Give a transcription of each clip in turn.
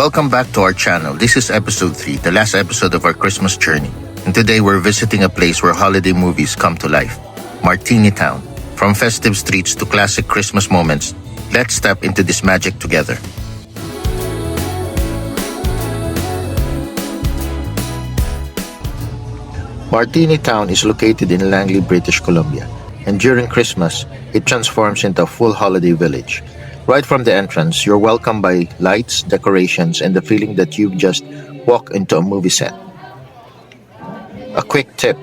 Welcome back to our channel. This is episode 3, the last episode of our Christmas journey. And today we're visiting a place where holiday movies come to life, Martini Town. From festive streets to classic Christmas moments, let's step into this magic together. Martini Town is located in Langley, British Columbia, and during Christmas, it transforms into a full holiday village. Right from the entrance, you're welcomed by lights, decorations, and the feeling that you've just walked into a movie set. A quick tip: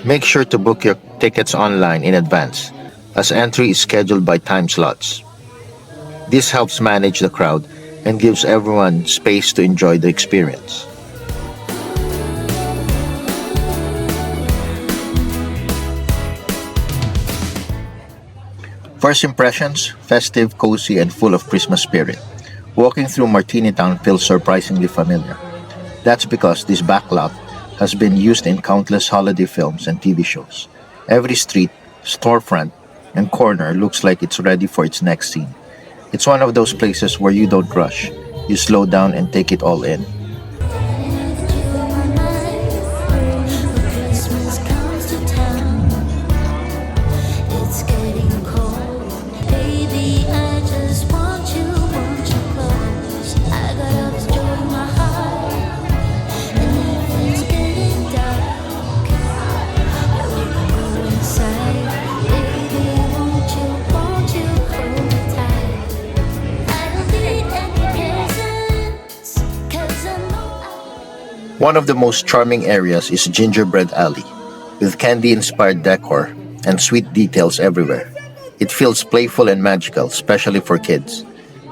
make sure to book your tickets online in advance, as entry is scheduled by time slots. This helps manage the crowd and gives everyone space to enjoy the experience. First impressions: festive, cozy, and full of Christmas spirit. Walking through Martini Town feels surprisingly familiar. That's because this backlot has been used in countless holiday films and TV shows. Every street, storefront, and corner looks like it's ready for its next scene. It's one of those places where you don't rush. You slow down and take it all in. One of the most charming areas is Gingerbread Alley, with candy-inspired decor and sweet details everywhere. It feels playful and magical, especially for kids.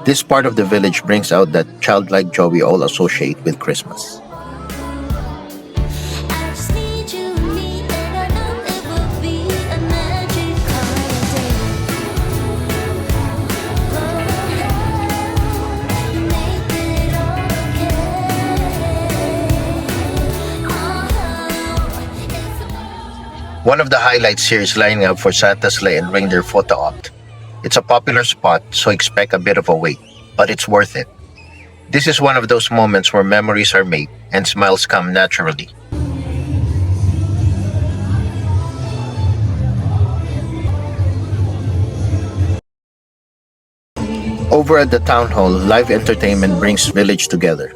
This part of the village brings out that childlike joy we all associate with Christmas. One of the highlights here is lining up for Santa's sleigh and reindeer photo op. It's a popular spot, so expect a bit of a wait, but it's worth it. This is one of those moments where memories are made and smiles come naturally. Over at the town hall, live entertainment brings village together.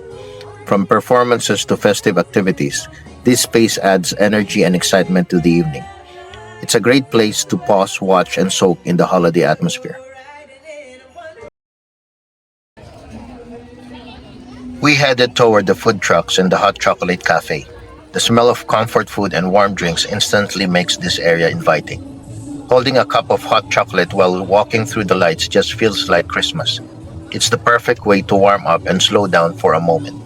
From performances to festive activities, this space adds energy and excitement to the evening. It's a great place to pause, watch, and soak in the holiday atmosphere. We headed toward the food trucks and the hot chocolate cafe. The smell of comfort food and warm drinks instantly makes this area inviting. Holding a cup of hot chocolate while walking through the lights just feels like Christmas. It's the perfect way to warm up and slow down for a moment.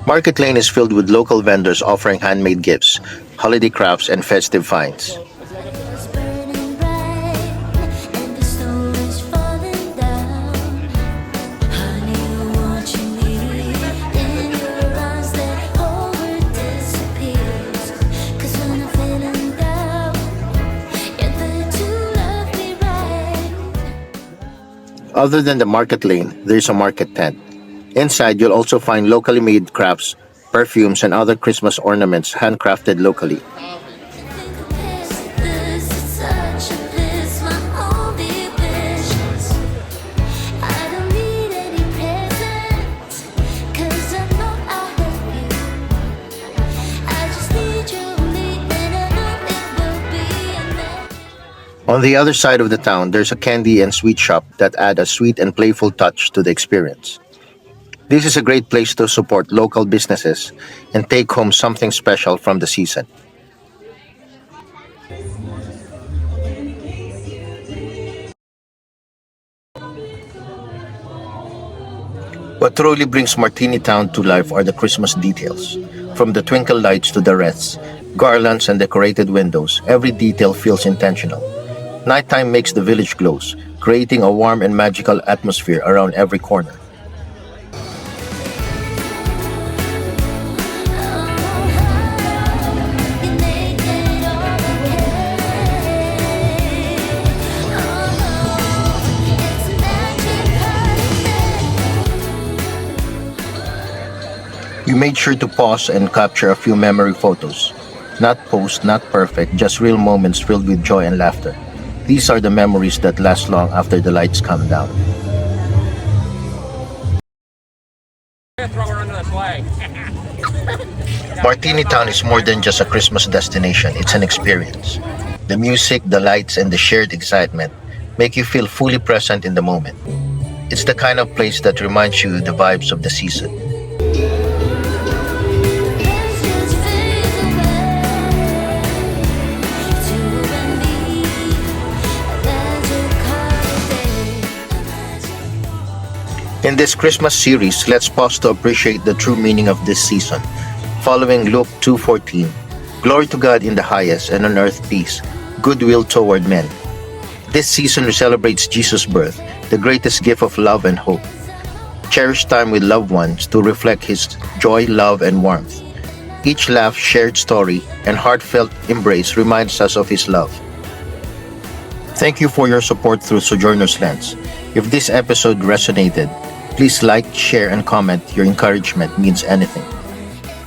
Market Lane is filled with local vendors offering handmade gifts, holiday crafts, and festive finds. Other than the market lane, there's a market tent. Inside, you'll also find locally made crafts, perfumes, and other Christmas ornaments handcrafted locally. On the other side of the town, there's a candy and sweet shop that add a sweet and playful touch to the experience. This is a great place to support local businesses and take home something special from the season. What truly brings Martini Town to life are the Christmas details. From the twinkle lights to the wreaths, garlands, and decorated windows, every detail feels intentional. Nighttime makes the village glows, creating a warm and magical atmosphere around every corner. made sure to pause and capture a few memory photos. Not post, not perfect, just real moments filled with joy and laughter. These are the memories that last long after the lights come down. Throw her under the flag. Martini Town is more than just a Christmas destination, it's an experience. The music, the lights, and the shared excitement make you feel fully present in the moment. It's the kind of place that reminds you the vibes of the season. In this Christmas series, let's pause to appreciate the true meaning of this season. Following Luke 2:14, "Glory to God in the highest, and on earth peace, goodwill toward men." This season celebrates Jesus' birth, the greatest gift of love and hope. Cherish time with loved ones to reflect His joy, love, and warmth. Each laugh, shared story, and heartfelt embrace reminds us of His love. Thank you for your support through Sojourner's Lens. If this episode resonated, please like, share, and comment. Your encouragement means anything.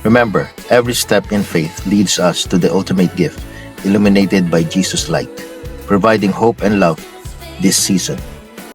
Remember, every step in faith leads us to the ultimate gift, illuminated by Jesus' light, providing hope and love this season.